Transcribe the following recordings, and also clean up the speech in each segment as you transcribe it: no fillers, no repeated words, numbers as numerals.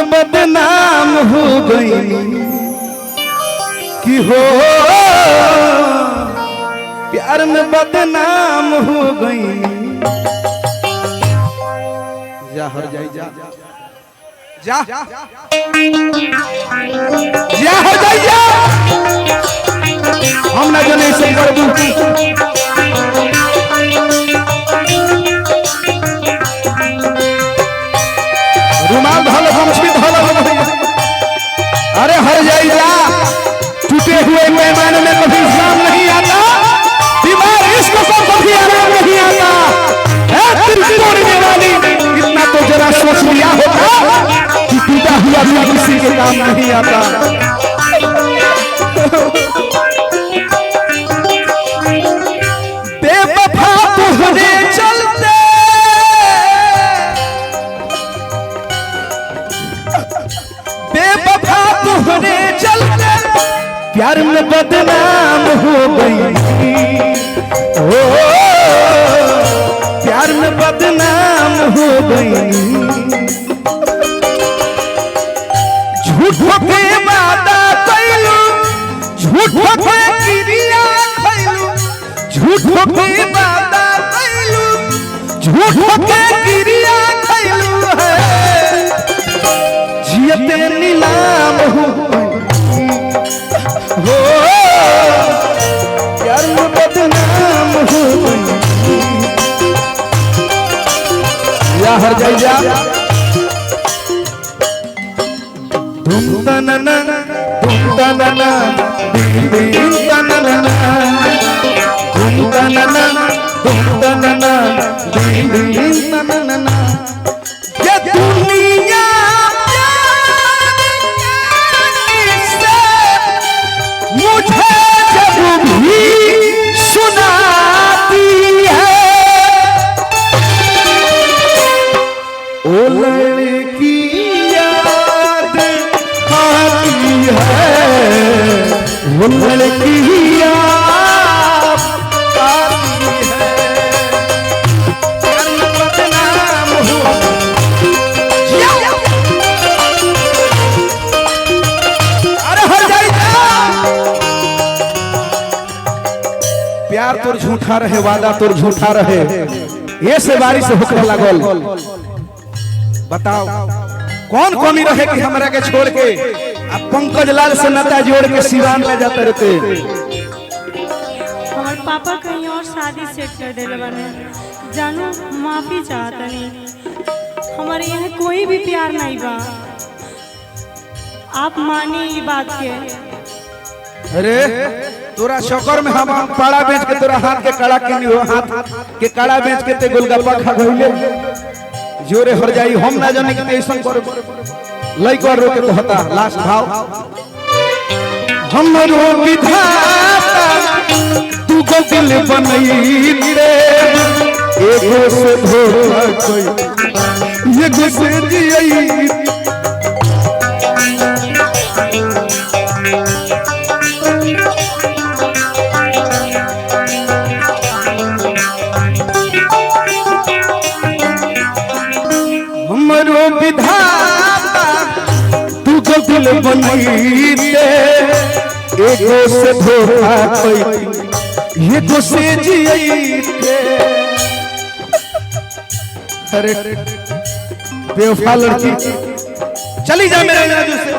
में बदनाम हो गई कि हो प्यार में बदनाम हो गई। जा हर जाई जा जा जा हर जाई जा हम ना जाने से कर दूं रुमाल धल हमसे धल। अरे हर जाई जा टूटे हुए पैमाने में कभी शाम नहीं आता, बीमार इश्क को कभी आराम नहीं आता। तोड़ने वाली इतना तो जरा सोच लिया होगा कि टूटा हुआ भी किसी के काम नहीं आता। बेवफा तुझे चलते बेवफा तुझे चलते प्यार में बदनाम हो गई। ओ प्यार में बदनाम हो गई। झूठों के वादा कैलू, झूठों के क्रिया खैलू, झूठों के वादा कैलू, झूठों के क्रिया खैलू है। जियते नीलाम हो प्यार में बदनाम हो गई। या हर जाई जा धूम तनना धूम तनना धूम तनना धूम तनना धूम तनना धूम तनना। ये दुनिया से मुझे जब भी सुनाती है ओ लड़की याद आती है, वो लड़की याद आती है। बदनाम हो अरे हर जाई प्यार तोर झूठा रहे, वादा तोर झूठा रहे, ये से बारिश से होकर लागल। बताओ कौन कमी रहे कि हमरा के छोड़ के अब पंकज लाल से नाता जोड़ के सिवान ले जाते रहते। हमारे पापा कहीं और शादी सेट कर देले बने, जानू माफी चाहता नहीं। हमारे यहाँ कोई भी प्यार नहीं बा, आप मानिए ये बात के। अरे तोरा चक्कर में हम पाड़ा बेच के तोरा हाथ के कड़ा के नहीं हो, हाथ के कड़ा बेच के ते गोलगप्पा खा गइले जोरे हर जाई। हम ना जाने कि ऐसा कर लइका रो के कहता लास्ट भाव हमरो विधाता तू को दिल बनई रे एगो से धोखा कोई एगो से जियई। हमरो विधाता तू को दिल बनई रे एगो से धोखा कोई एगो से जियई रे। अरे बेवफा लड़की चली जा मेरे नजर से,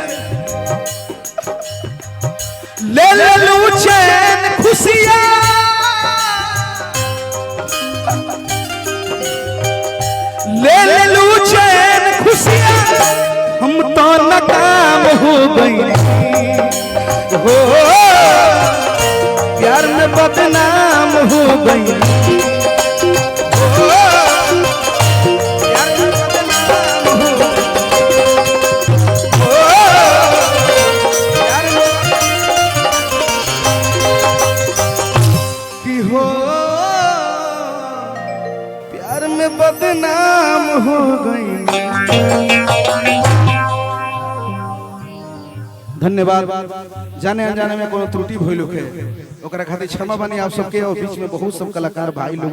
ले ले लू चैन खुशियां ले ले लू चैन खुशियां हम तो नाकाम हो गई। हो प्यार में बदनाम हो गई। प्यार में बदनाम हो प्यार की हो प्यार में बदनाम हो गई। धन्यवाद। जाने अनजाने में कोनो त्रुटि भइल होखे ओकरा खातिर क्षमा बानी आप सबके, और बीच में बहुत सब कलाकार भाई लोग